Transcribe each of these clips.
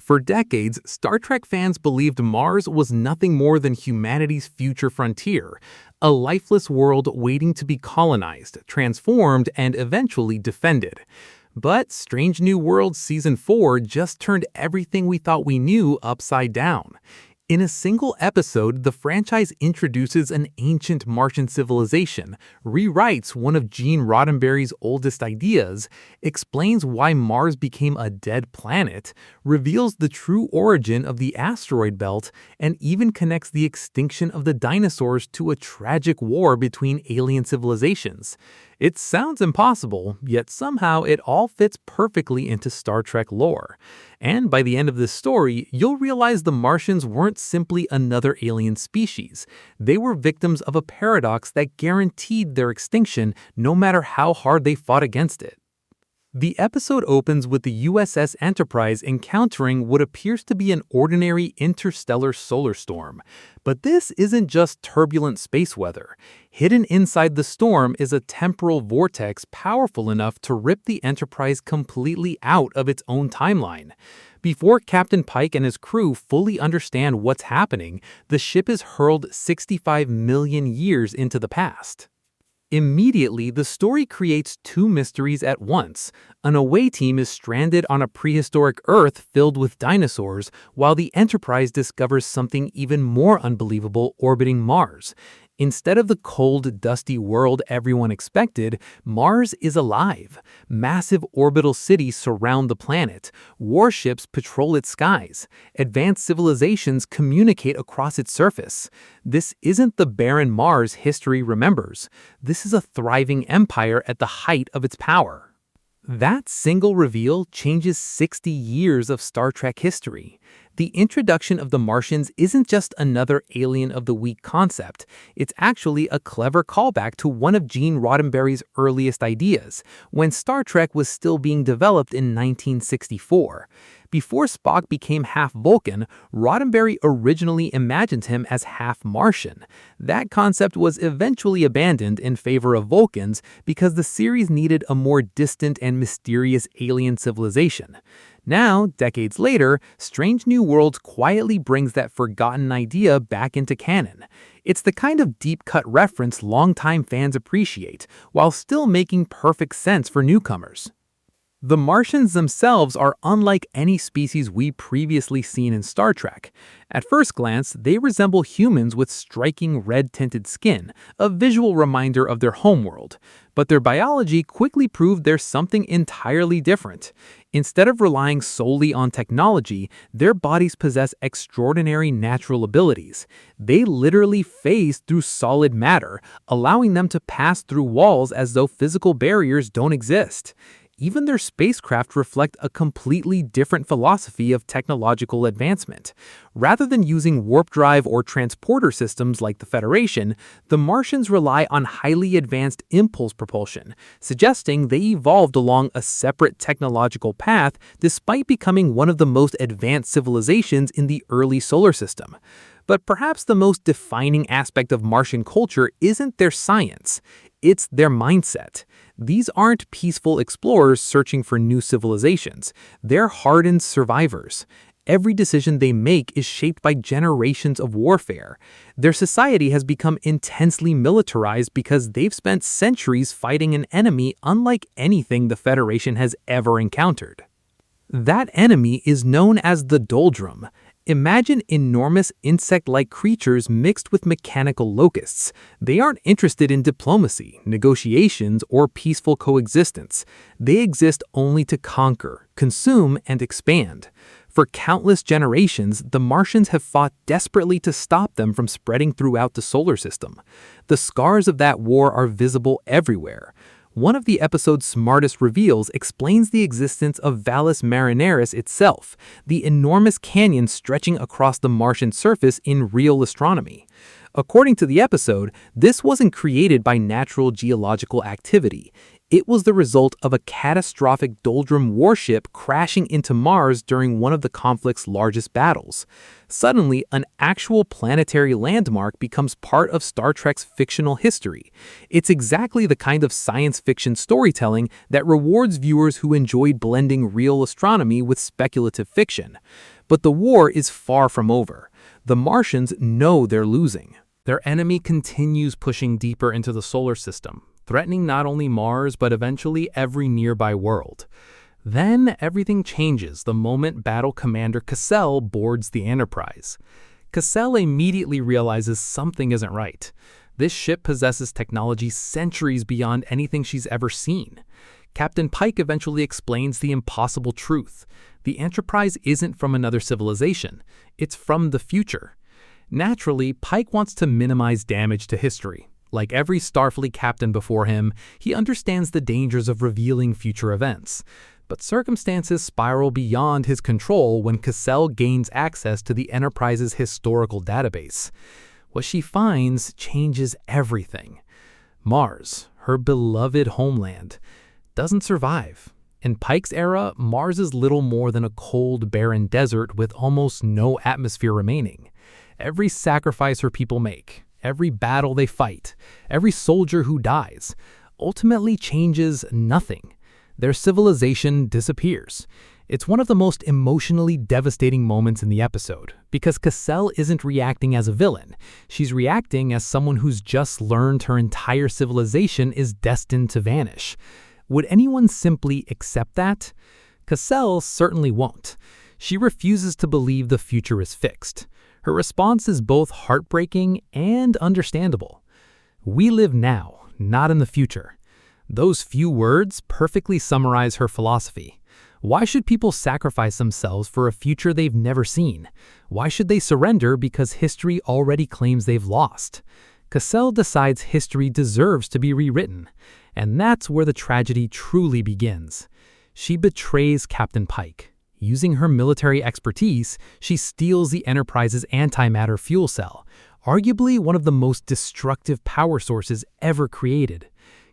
For decades, Star Trek fans believed Mars was nothing more than humanity's future frontier, a lifeless world waiting to be colonized, transformed, and eventually defended. But Strange New Worlds Season 4 just turned everything we thought we knew upside down. In a single episode, the franchise introduces an ancient Martian civilization, rewrites one of Gene Roddenberry's oldest ideas, explains why Mars became a dead planet, reveals the true origin of the asteroid belt, and even connects the extinction of the dinosaurs to a tragic war between alien civilizations. It sounds impossible, yet somehow it all fits perfectly into Star Trek lore. And by the end of this story, you'll realize the Martians weren't simply another alien species. They were victims of a paradox that guaranteed their extinction no matter how hard they fought against it. The episode opens with the USS Enterprise encountering what appears to be an ordinary interstellar solar storm. But this isn't just turbulent space weather. Hidden inside the storm is a temporal vortex powerful enough to rip the Enterprise completely out of its own timeline. Before Captain Pike and his crew fully understand what's happening, the ship is hurled 65 million years into the past. Immediately, the story creates two mysteries at once. An away team is stranded on a prehistoric Earth filled with dinosaurs, while the Enterprise discovers something even more unbelievable orbiting Mars. Instead of the cold, dusty world everyone expected, Mars is alive. Massive orbital cities surround the planet. Warships patrol its skies. Advanced civilizations communicate across its surface. This isn't the barren Mars history remembers. This is a thriving empire at the height of its power. That single reveal changes 60 years of Star Trek history. The introduction of the Martians isn't just another alien of the week concept. It's actually a clever callback to one of Gene Roddenberry's earliest ideas, when Star Trek was still being developed in 1964. Before Spock became half Vulcan, Roddenberry originally imagined him as half Martian. That concept was eventually abandoned in favor of Vulcans because the series needed a more distant and mysterious alien civilization. Now, decades later, Strange New Worlds quietly brings that forgotten idea back into canon. It's the kind of deep-cut reference longtime fans appreciate, while still making perfect sense for newcomers. The Martians themselves are unlike any species we've previously seen in Star Trek. At first glance, they resemble humans with striking red-tinted skin, a visual reminder of their homeworld. But their biology quickly proved there's something entirely different. Instead of relying solely on technology, their bodies possess extraordinary natural abilities. They literally phase through solid matter, allowing them to pass through walls as though physical barriers don't exist. Even their spacecraft reflect a completely different philosophy of technological advancement. Rather than using warp drive or transporter systems like the Federation, the Martians rely on highly advanced impulse propulsion, suggesting they evolved along a separate technological path despite becoming one of the most advanced civilizations in the early solar system. But perhaps the most defining aspect of Martian culture isn't their science. It's their mindset. These aren't peaceful explorers searching for new civilizations. They're hardened survivors. Every decision they make is shaped by generations of warfare. Their society has become intensely militarized because they've spent centuries fighting an enemy unlike anything the Federation has ever encountered. That enemy is known as the Doldrum. Imagine enormous insect-like creatures mixed with mechanical locusts. They aren't interested in diplomacy, negotiations, or peaceful coexistence. They exist only to conquer, consume, and expand. For countless generations, the Martians have fought desperately to stop them from spreading throughout the solar system. The scars of that war are visible everywhere. One of the episode's smartest reveals explains the existence of Valles Marineris itself, the enormous canyon stretching across the Martian surface in real astronomy. According to the episode, this wasn't created by natural geological activity. It was the result of a catastrophic Doldrum warship crashing into Mars during one of the conflict's largest battles. Suddenly, an actual planetary landmark becomes part of Star Trek's fictional history. It's exactly the kind of science fiction storytelling that rewards viewers who enjoyed blending real astronomy with speculative fiction. But the war is far from over. The Martians know they're losing. Their enemy continues pushing deeper into the solar system, threatening not only Mars but eventually every nearby world. Then everything changes the moment Battle Commander Cassell boards the Enterprise. Cassell immediately realizes something isn't right. This ship possesses technology centuries beyond anything she's ever seen. Captain Pike eventually explains the impossible truth. The Enterprise isn't from another civilization. It's from the future. Naturally, Pike wants to minimize damage to history. Like every Starfleet captain before him, he understands the dangers of revealing future events. But circumstances spiral beyond his control when Cassell gains access to the Enterprise's historical database. What she finds changes everything. Mars, her beloved homeland, doesn't survive. In Pike's era, Mars is little more than a cold, barren desert with almost no atmosphere remaining. Every sacrifice her people make, every battle they fight, every soldier who dies, ultimately changes nothing. Their civilization disappears. It's one of the most emotionally devastating moments in the episode, because Cassell isn't reacting as a villain. She's reacting as someone who's just learned her entire civilization is destined to vanish. Would anyone simply accept that? Cassell certainly won't. She refuses to believe the future is fixed. Her response is both heartbreaking and understandable. We live now, not in the future. Those few words perfectly summarize her philosophy. Why should people sacrifice themselves for a future they've never seen? Why should they surrender because history already claims they've lost? Cassell decides history deserves to be rewritten, and that's where the tragedy truly begins. She betrays Captain Pike. Using her military expertise, she steals the Enterprise's antimatter fuel cell, arguably one of the most destructive power sources ever created.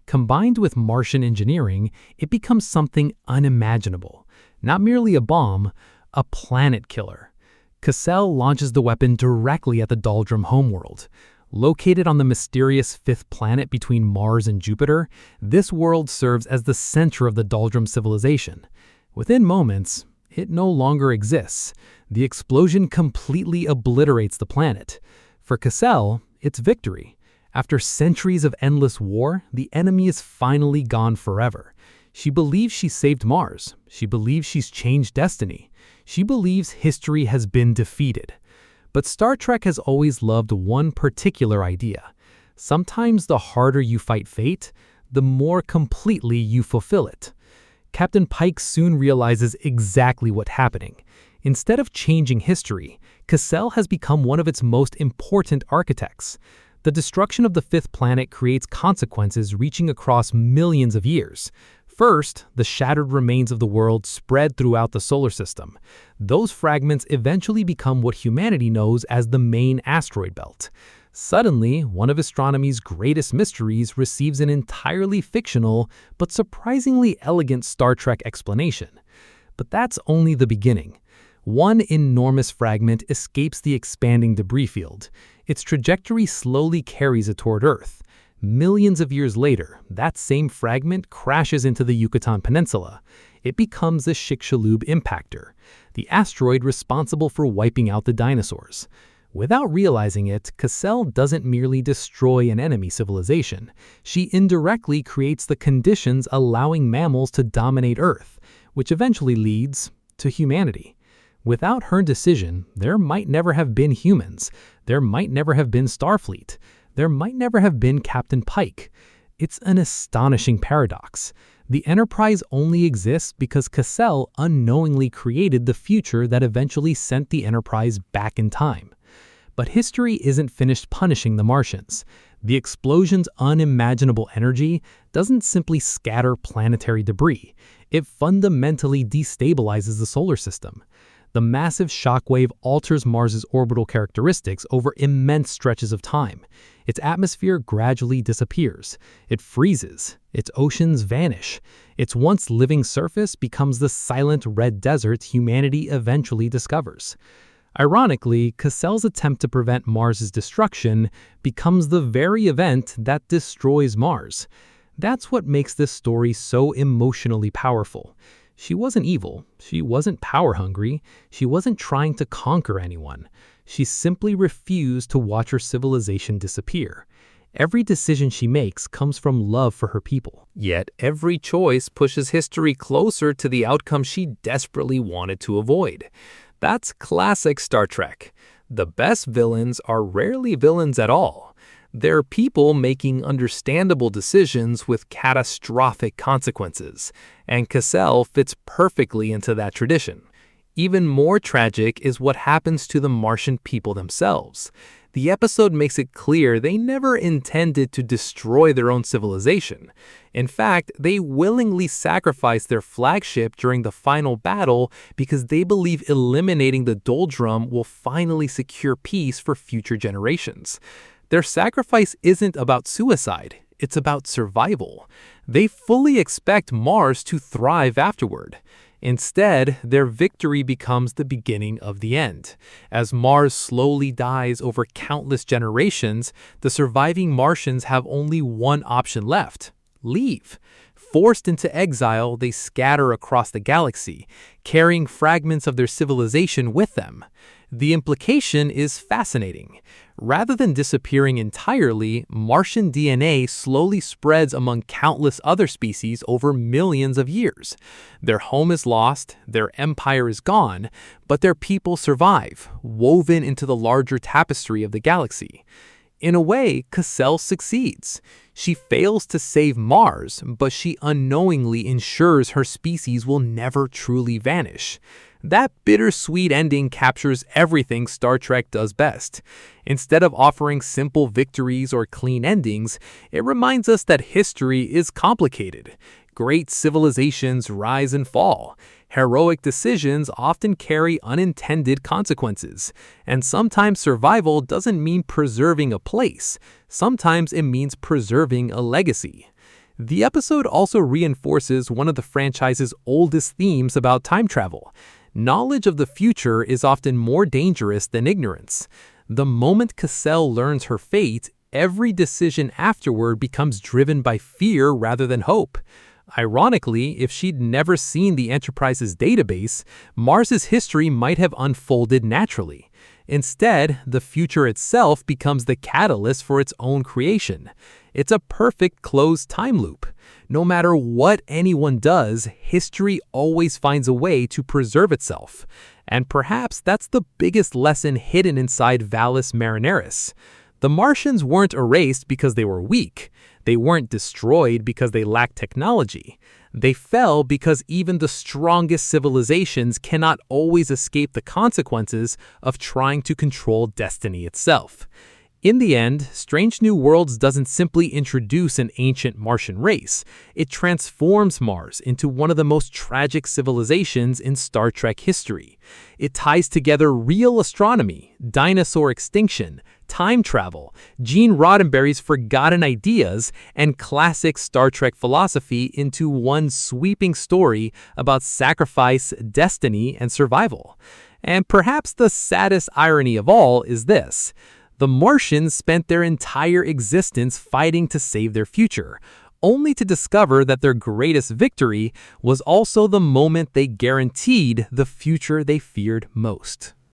Combined with Martian engineering, it becomes something unimaginable. Not merely a bomb, a planet killer. Cassell launches the weapon directly at the Doldrum homeworld. Located on the mysterious fifth planet between Mars and Jupiter, this world serves as the center of the Doldrum civilization. Within moments, it no longer exists. The explosion completely obliterates the planet. For Cassell, it's victory. After centuries of endless war, the enemy is finally gone forever. She believes she saved Mars. She believes she's changed destiny. She believes history has been defeated. But Star Trek has always loved one particular idea. Sometimes the harder you fight fate, the more completely you fulfill it. Captain Pike soon realizes exactly what's happening. Instead of changing history, Cassell has become one of its most important architects. The destruction of the fifth planet creates consequences reaching across millions of years. First, the shattered remains of the world spread throughout the solar system. Those fragments eventually become what humanity knows as the main asteroid belt. Suddenly, one of astronomy's greatest mysteries receives an entirely fictional but surprisingly elegant Star Trek explanation. But that's only the beginning. One enormous fragment escapes the expanding debris field. Its trajectory slowly carries it toward Earth. Millions of years later, that same fragment crashes into the Yucatan Peninsula. It becomes the Chicxulub impactor, the asteroid responsible for wiping out the dinosaurs. Without realizing it, Cassell doesn't merely destroy an enemy civilization. She indirectly creates the conditions allowing mammals to dominate Earth, which eventually leads to humanity. Without her decision, there might never have been humans. There might never have been Starfleet. There might never have been Captain Pike. It's an astonishing paradox. The Enterprise only exists because Cassell unknowingly created the future that eventually sent the Enterprise back in time. But history isn't finished punishing the Martians. The explosion's unimaginable energy doesn't simply scatter planetary debris. It fundamentally destabilizes the solar system. The massive shockwave alters Mars's orbital characteristics over immense stretches of time. Its atmosphere gradually disappears. It freezes. Its oceans vanish. Its once living surface becomes the silent red desert humanity eventually discovers. Ironically, Cassell's attempt to prevent Mars's destruction becomes the very event that destroys Mars. That's what makes this story so emotionally powerful. She wasn't evil, she wasn't power-hungry, she wasn't trying to conquer anyone. She simply refused to watch her civilization disappear. Every decision she makes comes from love for her people. Yet every choice pushes history closer to the outcome she desperately wanted to avoid. That's classic Star Trek. The best villains are rarely villains at all. They're people making understandable decisions with catastrophic consequences, and Cassell fits perfectly into that tradition. Even more tragic is what happens to the Martian people themselves. The episode makes it clear they never intended to destroy their own civilization. In fact, they willingly sacrificed their flagship during the final battle because they believe eliminating the Doldrum will finally secure peace for future generations. Their sacrifice isn't about suicide, it's about survival. They fully expect Mars to thrive afterward. Instead, their victory becomes the beginning of the end. As Mars slowly dies over countless generations, the surviving Martians have only one option left: leave. Forced into exile, they scatter across the galaxy, carrying fragments of their civilization with them. The implication is fascinating. Rather than disappearing entirely, Martian DNA slowly spreads among countless other species over millions of years. Their home is lost, their empire is gone, but their people survive, woven into the larger tapestry of the galaxy. In a way, Cassell succeeds. She fails to save Mars, but she unknowingly ensures her species will never truly vanish. That bittersweet ending captures everything Star Trek does best. Instead of offering simple victories or clean endings, it reminds us that history is complicated. Great civilizations rise and fall. Heroic decisions often carry unintended consequences. And sometimes survival doesn't mean preserving a place. Sometimes it means preserving a legacy. The episode also reinforces one of the franchise's oldest themes about time travel. Knowledge of the future is often more dangerous than ignorance. The moment Cassell learns her fate, every decision afterward becomes driven by fear rather than hope. Ironically, if she'd never seen the Enterprise's database, Mars's history might have unfolded naturally. Instead, the future itself becomes the catalyst for its own creation. It's a perfect closed time loop. No matter what anyone does, history always finds a way to preserve itself. And perhaps that's the biggest lesson hidden inside Vallis Marineris. The Martians weren't erased because they were weak. They weren't destroyed because they lacked technology. They fell because even the strongest civilizations cannot always escape the consequences of trying to control destiny itself. In the end, Strange New Worlds doesn't simply introduce an ancient Martian race. It transforms Mars into one of the most tragic civilizations in Star Trek history. It ties together real astronomy, dinosaur extinction, time travel, Gene Roddenberry's forgotten ideas, and classic Star Trek philosophy into one sweeping story about sacrifice, destiny, and survival. And perhaps the saddest irony of all is this: the Martians spent their entire existence fighting to save their future, only to discover that their greatest victory was also the moment they guaranteed the future they feared most.